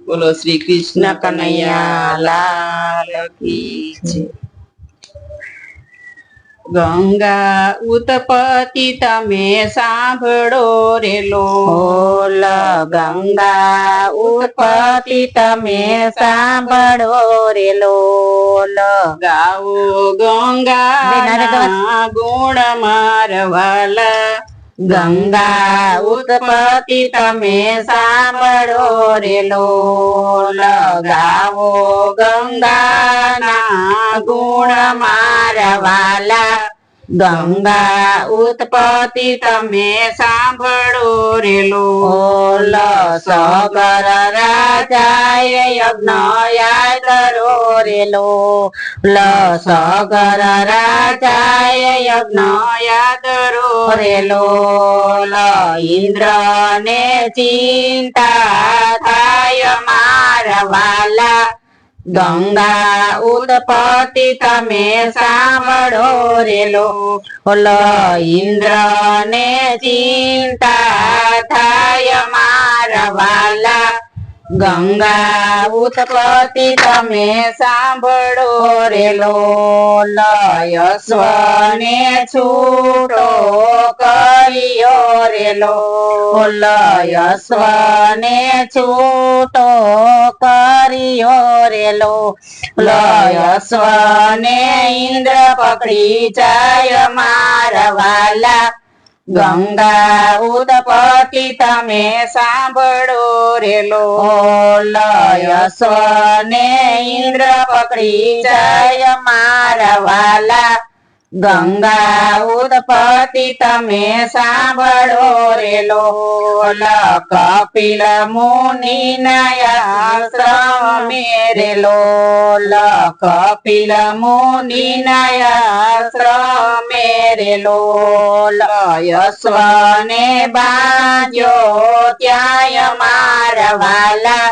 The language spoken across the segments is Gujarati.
બોલો શ્રી કૃષ્ણ કનૈયા લાલ કી જય. ગંગા ઉત્પત્તિ તમે સાંભળો રે ઓલ ગંગા ઉત્પત્તિ તમે સાંભળો રે લોલ. ગાવો ગંગા ગુણ મારવાલા. ગંગા ઉત્પત્તિ તમે સાંભળો રે લોલ. ગાવો ગંગાના ગુણ મારવાલા. ગંગા ઉત્પત્તિ તમે સાંભળો રે લોલ. સગર રાજાએ યજ્ઞ યાદરો રે લોલ. સગર રાજાએ યજ્ઞ યાદરો રે લોલ. ઇન્દ્ર ને ચિંતા થાય મારવાલા. ગંગા ઉત્પત્તિ તમે સાંભળો રે લોલ. ઇન્દ્ર ને ચિંતા થાય મારવાલા. ગંગા ઉત્પત્તિ તમે સાંભળો રે લોલ. યશ્વને છૂટો કર્યો રે લોલ. યશ્વને છૂટો કર્યો રે લોલ. યશ્વને ઇન્દ્ર પકડી જાય મારવાલા. ગંગા ઉત્પત્તિ તમે સાંભળો રે લોલ. યશ્વને ઇન્દ્ર પકડી જાય મારવાલા. ગંગા ઉત્પત્તિ તમે સાંભળો રે લોલ. કપિલ મુનિ આશ્રમ રે લોલ. કપિલ મુનિ આશ્રમ રે લોલ. યશ્વને બાંધ્યો ત્યાંય મારવાલા.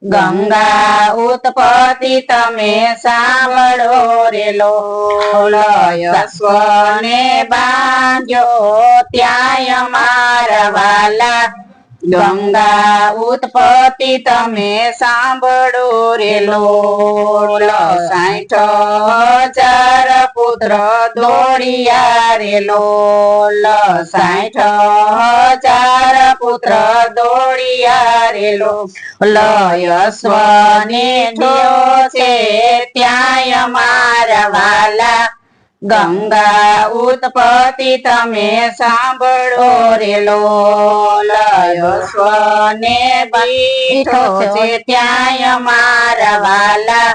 ગંગા ઉત્પત્તિ તમે સાંભળો રે લોલ. યશ્વને બાંધ્યો ત્યાંય મારવાલા. ગંગા ઉત્પત્તિ તમે સાંભળો રે લોલ. 60,000 પુત્ર દોડિયા રે લોલ. 60,000 પુત્ર દોડિયા રે લોલ. યશ્વને જોયો છે ત્યાંય મારવાલા. ગંગા ઉત્પત્તિ તમે સાંભળો રે લોલ. યશ્વને બેઠો છે ત્યાંય મારવાલા.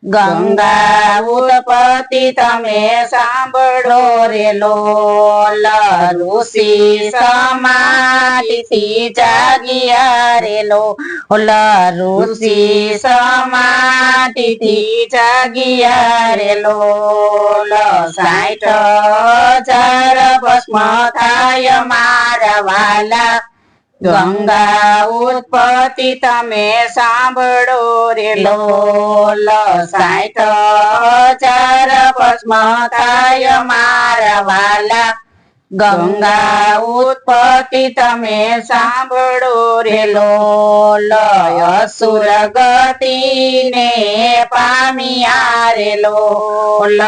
ગંગા ઉત્પત્તિ તમે સાંભળો રે લોલ. ઋષિ સમાધિથી જાગ્યા રે લોલ. ઋષિ સમાધિથી જાગ્યા રે લોલ. 60,000 ભસ્મ થાય મારવાલા. ગંગા ઉત્પત્તિ તમે સાંભળો રે લોલ. 60,000 ભસ્મ થાય મારવાલા. ગંગા ઉત્પત્તિ તમે સાંભળો રે લોલ. અસુર ગતિને પામ્યા રે લોલ.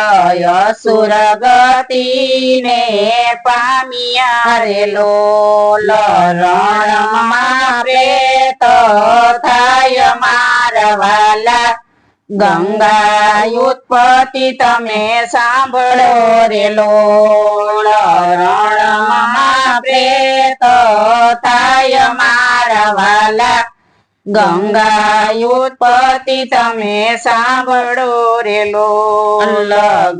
અસુર ગતિને પામ્યા રે લોલ. રણમાં પ્રેત થાય મારવાલા. ગંગા ઉત્પત્તિ તમે સાંભળો રે લોલ. રણમાં પ્રેત થાય મારવાલા. ગંગા ઉત્પત્તિ તમે સાંભળો રે લોલ.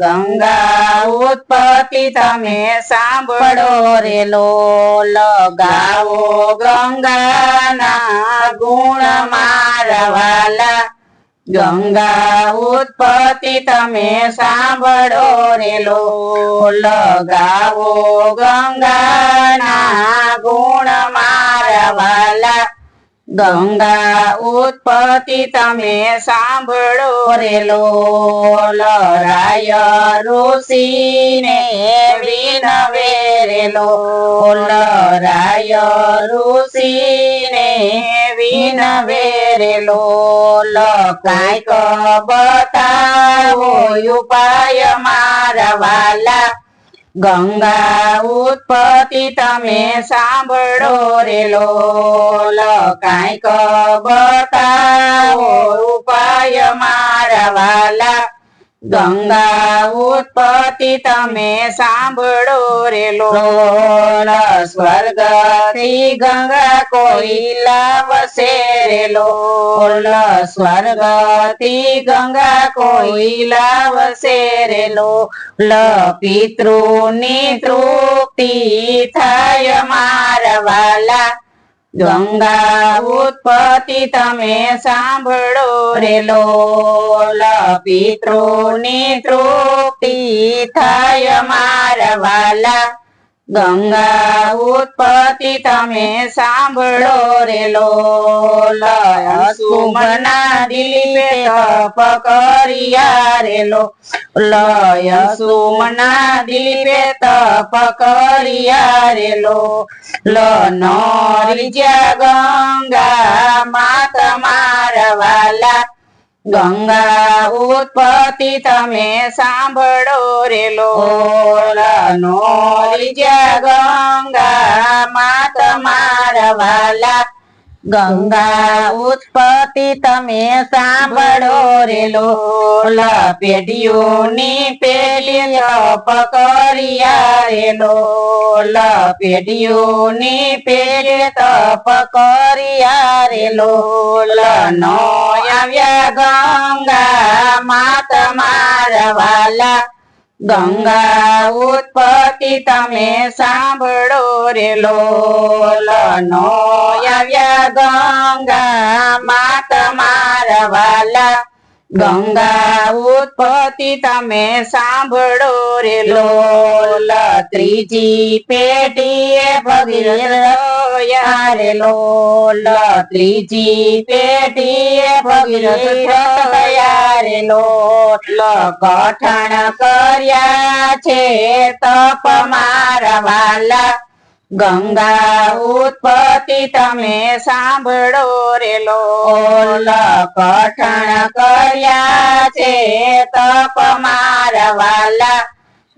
ગંગા ઉત્પત્તિ તમે સાંભળો રે લોલ. ગાવો ગંગાના ગુણ મારવાલા. ગંગા ઉત્પત્તિ તમે સાંભળો રે લોલ. ગાવો ગંગાના ગુણ મારવાલા. ગંગા ઉત્પત્તિ તમે સાંભળો રે લોલ. રાય ઋષિને વિનવે રે લોલ. રાય ઋષિને વિનવે રે લોલ કાંઈક બતાવો ઉપાય મારા વાલા ગંગા ઉત્પત્તિ તમે સાંભળો રે લોલ કાંઈક બતાવો ઉપાય મારા વાલા ગંગા ઉત્પત્તિ તમે સાંભળો રે લોલ સ્વર્ગ થી ગંગા કોઈ લાવશે રે લોલ સ્વર્ગ થી ગંગા કોઈ લાવશે રે લોલ પિતૃની તૃપ્તિ થાય મારા વાલા ગંગા ઉત્પત્તિ તમે સાંભળો રે લોલ પિતૃની તૃપ્તિ થાય મારા વાલા ગંગા ઉત્પત્તિ તમે સાંભળો રે લોલ સુમના દિલીપે તપ કર્યા રે લોલ સુમના દિલીપે તપ કર્યા રે લોલ નોરી જ્યાં ગંગા માત મારા વાલા ગંગા ઉત્પત્તિ તમે સાંભળો રે લોલ નોરી જ્યાં ગંગા માત મારા વાલા ગંગા ઉત્પત્તિ તમે સાંભળો રે લોલ પેઢીઓની પેઢી તપ કર્યા રે લોલ પેઢીઓની પેઢી તપ કર્યા રે લોલ નો આવ્યા ગંગા માત મારા વાલા ગંગા ઉત્પત્તિ તમે સાંભળો રે લોલ નો આવ્યા ગંગા માત મારા વાલા ગંગા ઉત્પત્તિ તમે સાંભળો રે લોલ ત્રીજી પેઢીએ ભગીરથ રે લોલ ત્રીજી પેઢીએ ભગીરથ રે લોલ કઠણ કર્યા છે તપ મારા વાલા ગંગા ઉત્પત્તિ તમે સાંભળો રે લોલ કઠણ કર્યા છે તપ મારા વાલા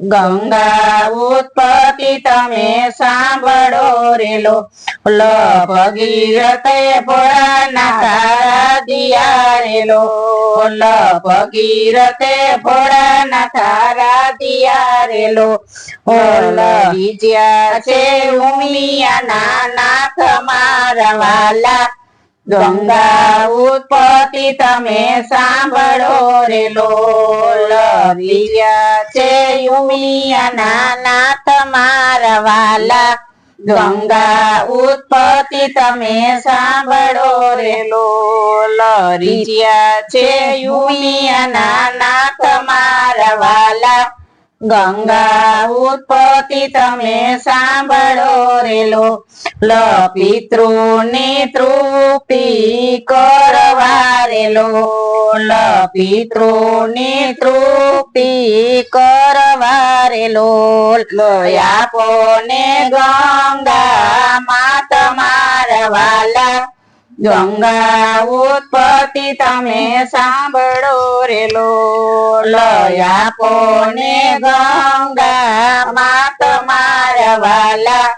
ગંગા ઉત્પત્તિ તમે સાંભળો રે લોલ ભગીરથે ભોળાનાથ આરાધ્યા રે લોલ ભગીરથે ભોળાનાથ આરાધ્યા રે લોલ વિજ્યા છે ઉમિયાના નાથ મારા વાલા ગંગા ઉત્પત્તિ તમે સાંભળો રે લોલ વિજ્યા છે ઉમિયાના નાથ મારા વાલા ગંગા ઉત્પત્તિ તમે સાંભળો રે લોલ રીજ્યા છે ઉમિયાના નાથ મારા વાલા ગંગા ઉત્પત્તિ તમે સાંભળો રે લોલ પિતૃની તૃપ્તિ કરવા રે લોલ પિતૃની તૃપ્તિ કરવા રે લોલ આપો ને ગંગા માત મારા વાલા ગંગા ઉત્પત્તિ તમે સાંભળો રે લોલ આપો ને ગંગા માત મારા વાલા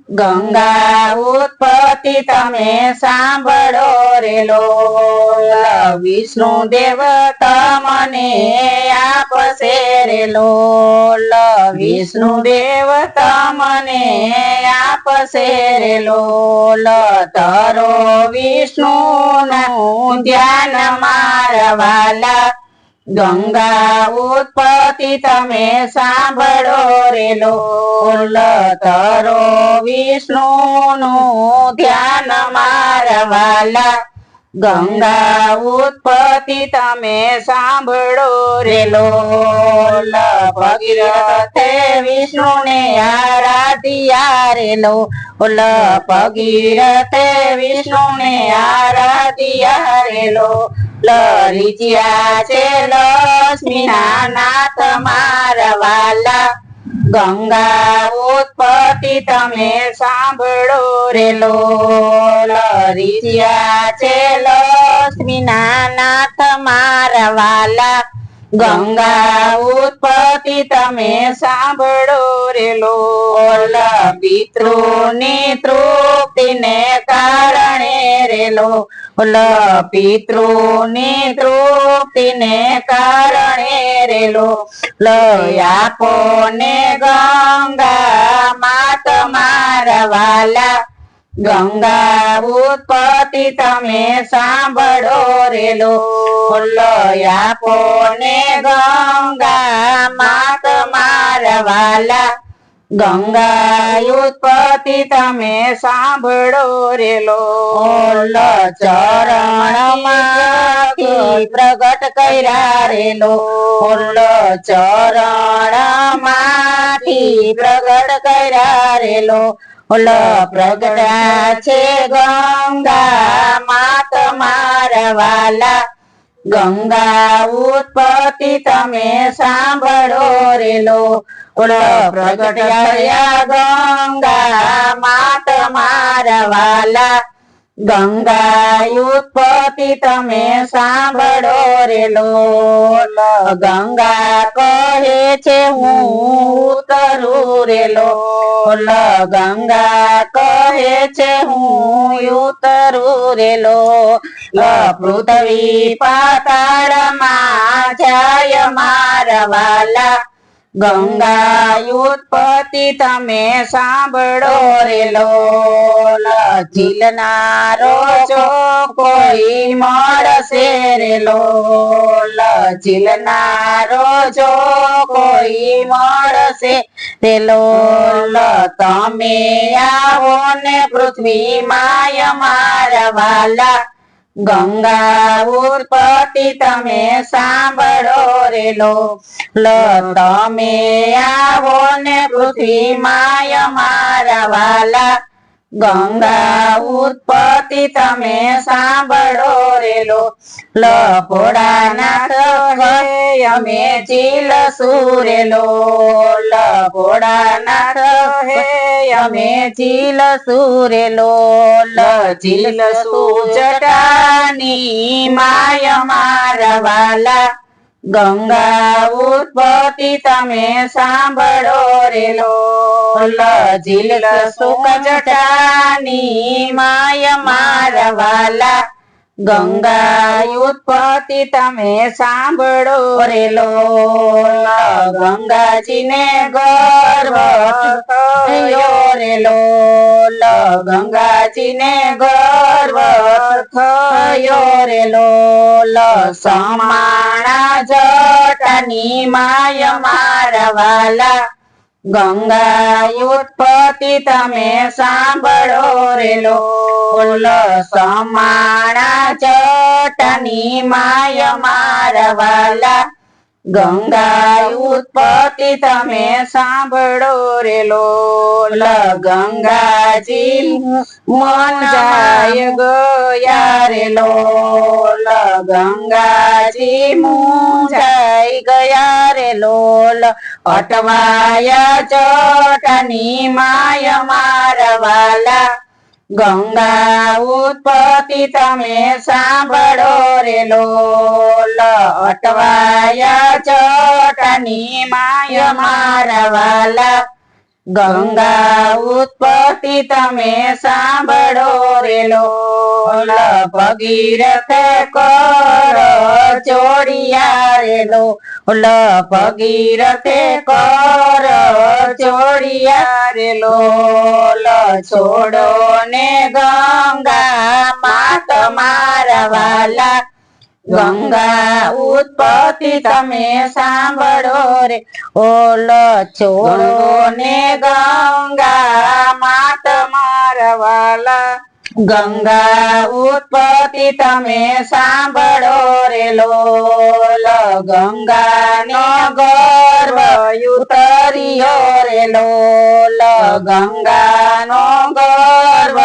ગંગા ઉત્પત્તિ તમે સાંભળો રે લોલ વિષ્ણુ દેવ તમને આપશે રે લોલ વિષ્ણુ દેવ તમને આપશે રે લોલ તરો વિષ્ણુ નું ધ્યાન મારા વાલા ગંગા ઉત્પત્તિ તમે સાંભળો રે લોલ તરો વિષ્ણુ નું ધ્યાન મારા વાલા ગંગા ઉત્પત્તિ તમે સાંભળો રે લોલ ભગીરથે વિષ્ણુ ને આરાધ્યા રે લોલ ભગીરથે વિષ્ણુ ને આરાધ્યા રે લોલ રીજ્યા છે લક્ષ્મીના નાથ મારા વાલા ગંગા ઉત્પત્તિ તમે સાંભળો રે લોલ રીજ્યા છે લક્ષ્મીના નાથ મારા વાલા ગંગા ઉત્પત્તિ તમે સાંભળો રે લોલ પિતૃની તૃપ્તિને કારણે રે લોલ પિતૃની તૃપ્તિને કારણે રે લોલ આપો ને ગંગા માત મારા વાલા ગંગા ઉત્પત્તિ તમે સાંભળો રે લોલ આપો ને ગંગા માત મારા વાલા ગંગા ઉત્પત્તિ તમે સાંભળો રે લોલ ચરણમાંથી પ્રગટ કર્યા રે લોલ ચરણમાંથી પ્રગટ કર્યા રે લોલ પ્રગટા છે ગંગા માત મારા વાલા ગંગા ઉત્પત્તિ તમે સાંભળો રે લોલ પ્રગટ્યા ગંગા માત મારા વાલા ગંગા ઉત્પત્તિ તમે સાંભળો રે લોલ ગંગા કહે છે હું ઉતરું રે લોલ ગંગા કહે છે હું ઉતરું રે લોલ પૃથ્વી પાતાળમાં જાય મારા વાલા ગંગા ઉત્પત્તિ તમે સાંભળો રે લોલ ઝીલનારો છો કોઈ મળશે રે લોલ ઝીલનારો છો કોઈ મળશે રે લોલ તમે આવો ને પૃથ્વી માય મારા વાલા ગંગા ઉત્પત્તિ તમે સાંભળો રે લોલ તમે આવો ને પૃથ્વી માય મારા વાલા ગંગા ઉત્પત્તિ તમે સાંભળો રે લોલ ભોળાનાથ હે અમે ઝીલશું રે લોલ ભોળાનાથ હે અમે ઝીલશું રે લોલ ઝીલશું જટાની માય મારા વાલા ગંગા ઉત્પત્તિ તમે સાંભળો રે લોલ ઝીલશું જટાની માય મારા વાલા ગંગા ઉત્પત્તિ તમે સાંભળો રે લોલ ગંગાજીને ગર્વ થયો રે લોલ ગંગાજીને ગર્વ થયો રે લોલ સમાણા જટાની માય મારા વાલા ગંગા ઉત્પત્તિ તમે સાંભળો રે લોલ સમાણા જટાની માય મારા વાલા ગંગા ઉત્પત્તિ તમે સાંભળો રે લોલ ગંગાજી મુંજાય ગયા રે લોલ ગંગાજી મુંજાઈ ગયા રે લોલ અટવાયા જટાની માય મારા વાલા ગંગા ઉત્પત્તિ તમે સાંભળો રે લોલ અટવાયા જટાની માય મારા વાલા ગંગા ઉત્પત્તિ તમે સાંભળો રે લોલ ભગીરથ કર જોડિયા રે લોલ ભગીરથે કર જોડિયા રે લોલ છોડો ને ગંગા માત મારા વાલા ગંગા ઉત્પત્તિ તમે સાંભળો રે ઓલ છોડો ને ગંગા માત મારા વાલા ગંગા ઉત્પત્તિ તમે સાંભળો રે લોલ ગંગાનો ગર્વ ઉતર્યો રે લોલ ગંગાનો ગર્વ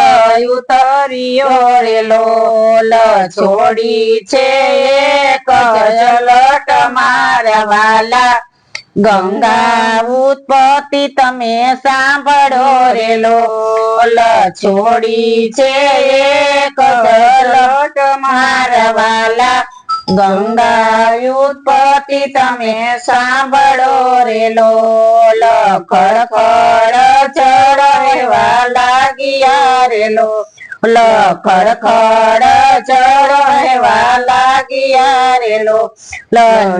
ઉતર્યો રે લોલ છોડી છે એક જલટ મારા વાલા ગંગા ઉત્પત્તિ તમે સાંભળો રે લોલ છોડી છે એક લોટ મારા વાલા ગંગા ઉત્પત્તિ તમે સાંભળો રે લોલ ખડખડ ચડવા લાગ્યા રે લોલ ખડખડ ચડવા લાગ્યા રે લોલ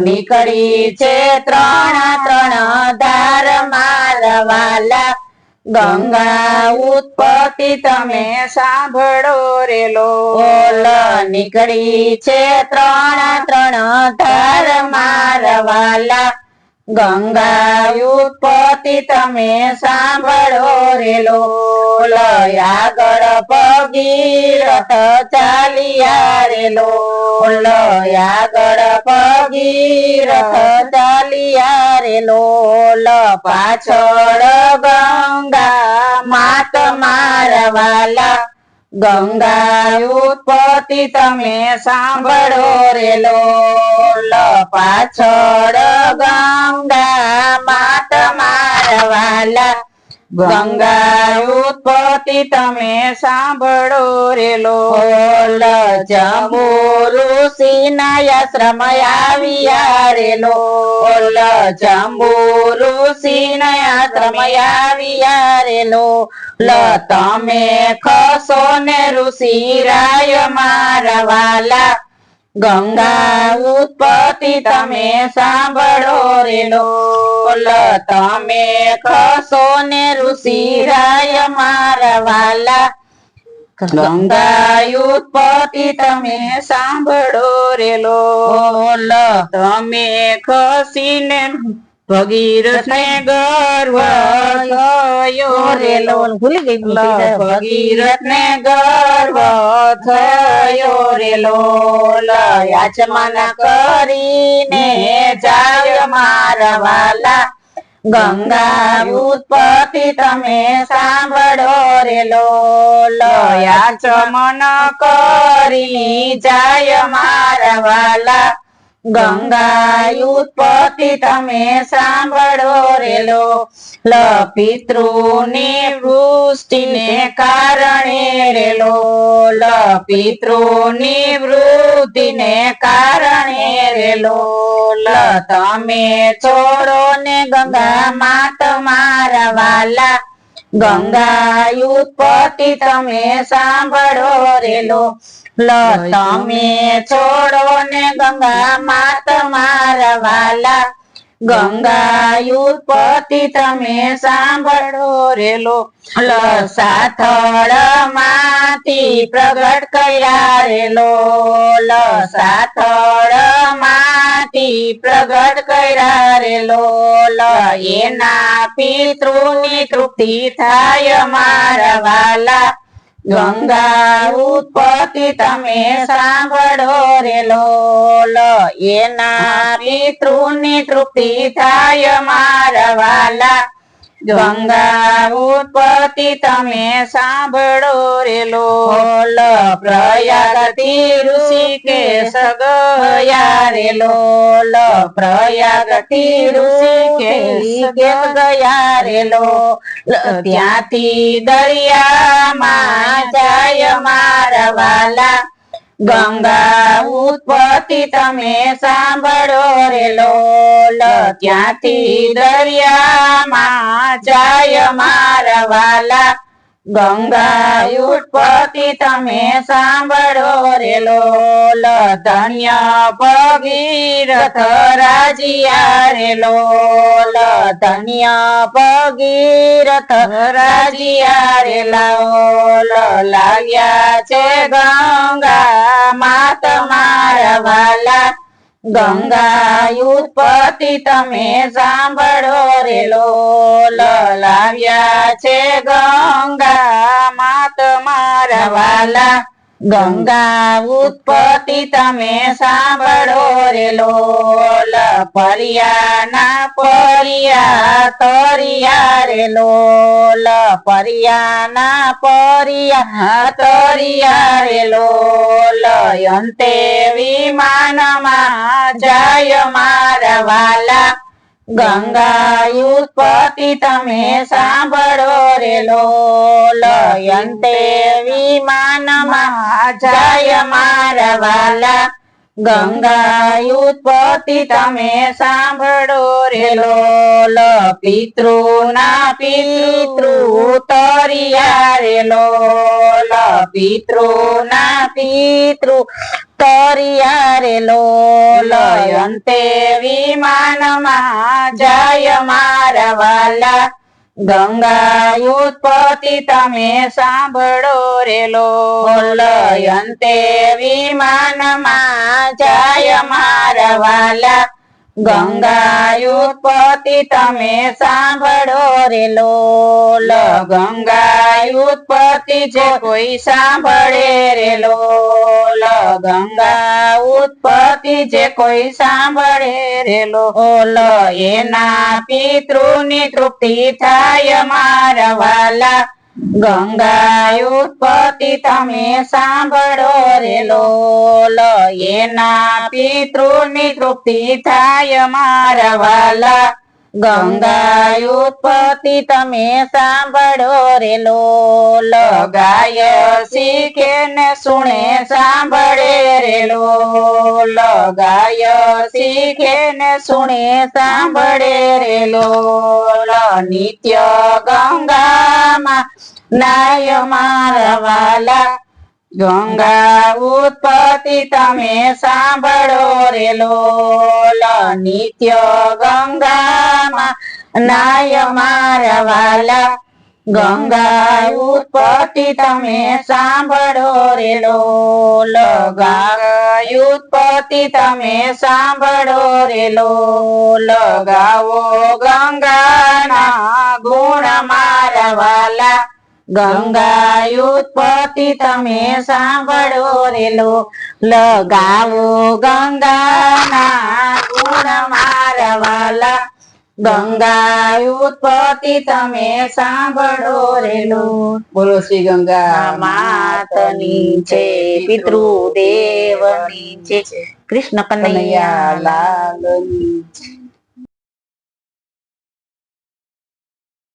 નીકળી છે ત્રણ ધાર મારા વાલા ગંગા ઉત્પત્તિ તમે સાંભળો રે લોલ નીકળી છે ત્રણ ધાર મારા વાલા ગંગા ઉત્પત્તિ તમે સાંભળો રે લોલ આગળ ભગીરથ ચાલ્યા રે લોલ આગળ ભગીરથ ચાલ્યા રે લોલ પાછળ ગંગા માત મારા વાલા ગંગા ઉત્પત્તિ તમે સાંભળો રે લોલ પાછળ ગંગા માત મારા વાલા ગંગા ઉત્પત્તિ તમે સાંભળો રે લોલ જંબુ ઋષિના આશ્રમ આવ્યા રે લોલ જંબુ ઋષિના આશ્રમ આવ્યા રે લોલ તમે ખસો ને ઋષિ રાય મારા વાલા ગંગા ઉત્પત્તિ તમે સાંભળો રે લોલ તમે ખસો ને ઋષિ રાય મારા વાલા ગંગા ઉત્પત્તિ તમે સાંભળો રે લોલ તમે ખસીને ભગીરથ ને ગર્વ થયો રે લોલ ભૂલી ગઈ ભગીરથ ને ગર્વ થયો રે લોલ યાચના કરીને જાય મારા વાલા ગંગા ઉત્પત્તિ તમે સાંભળો રે લોલ યાચના કરી જાય મારા વાલા ગંગા ઉત્પત્તિ તમે સાંભળો રે લોલ પિતૃની વૃષ્ટિને કારણે રે લોલ પિતૃની વૃદ્ધિને કારણે રે લોલ તમે છોડો ને ગંગા માત મારા વાલા ગંગા ઉત્પત્તિ તમે સાંભળો રે લોલ તમે છોડો ને ગંગા માત મારા વાલા ગંગા ઉત્પત્તિ તમે સાંભળો રે લોલ સાથળ માંથી પ્રગટ કર્યા રે લોલ સાથળ માંથી પ્રગટ કર્યા રે લોલ એના પિતૃની તૃપ્તિ થાય મારા વાલા ગંગા ઉત્પત્તિ તમે સાંભળો રે લોલ એના પિતૃની તૃપ્તિ થાય મારા વાલા ગંગા ઉત્પત્તિ તમે સાંભળો રે લોલ પ્રયાગથી ઋષિકેશ ગયા રે લોલ પ્રયાગથી ઋષિકેશ ગયા રે લોલ ત્યાંથી દરિયામાં જાય મારા વાલા ગંગા ઉત્પત્તિ તમે સાંભળો રે લોલ ત્યાંથી દરિયામાં જાય મારા વાલા ગંગા ઉત્પત્તિ તમે સાંભળો રે લોલ ધન્ય ભગીરથ રાજીયા રે લોલ ધન્ય ભગીરથ રાજીયા રે લોલ લાગ્યા છે ગંગા માત મારા વાલા ગંગા ઉત્પત્તિ તમે સાંભળો રે લોલ લાવ્યા છે ગંગા માત મારા વાલા ગંગા ઉત્પત્તિ તમે સાંભળો રે લોલ પરિયાના પરિયા તરિયા રે લોલ પરિયાના પરિયા તરિયા રે લોલ અંતે વિમાનમાં જાય મારા વાલા ગંગા ઉત્પત્તિ તમે સાંભળો રે લોલ અંતે વિમાનમાં જાય મારા વાલા ગંગા ઉત્પત્તિ તમે સાંભળો રે લોલ પિતૃના પિતૃ તરિયા રે લોલ પિતૃના પિતૃ તરિયા રે લોલ અંતે વિમાનમાં જાય મારા વાલા ગંગા ઉત્પત્તિ તમે સાંભળો રે લોલ અંતે વિમાનમાં જાય મારા વાલા ગંગા ઉત્પત્તિ તમે સાંભળો રે લોલ ગંગા ઉત્પત્તિ જે કોઈ સાંભળે રે લોલ ગંગા ઉત્પત્તિ જે કોઈ સાંભળે રે લોલ એના પિતૃની તૃપ્તિ થાય મારા વાલા ગંગા ઉત્પત્તિ તમે સાંભળો રે લોલ એના પિતૃની તૃપ્તિ થાય મારા વાલા ગંગા ઉત્પત્તિ તમે સાંભળો રે લોલ ગાય શીખે ને સુણે સાંભળે રે લોલ ગાય શીખે ને સુણે સાંભળે રે લોલ નિત્ય ગંગામાં નાય મારા વાલા ગંગા ઉત્પત્તિ તમે સાંભળો રે લોલ નિત્ય ગંગામાં નાય મારા વાલા ગંગા ઉત્પત્તિ તમે સાંભળો રે લોલ ગંગા ઉત્પત્તિ તમે સાંભળો રે લોલ ગાવો ગંગાના ગુણ મારા વાલા ગંગા ઉત્પત્તિ તમે સાંભળો રે લોલ ગાવો ગંગાના ગુણ મારા વાલા ગંગા ઉત્પત્તિ તમે સાંભળો રે લોલ બોલો શ્રી ગંગા માતની છે પિતૃદેવની છે કૃષ્ણ કનૈયા લાલની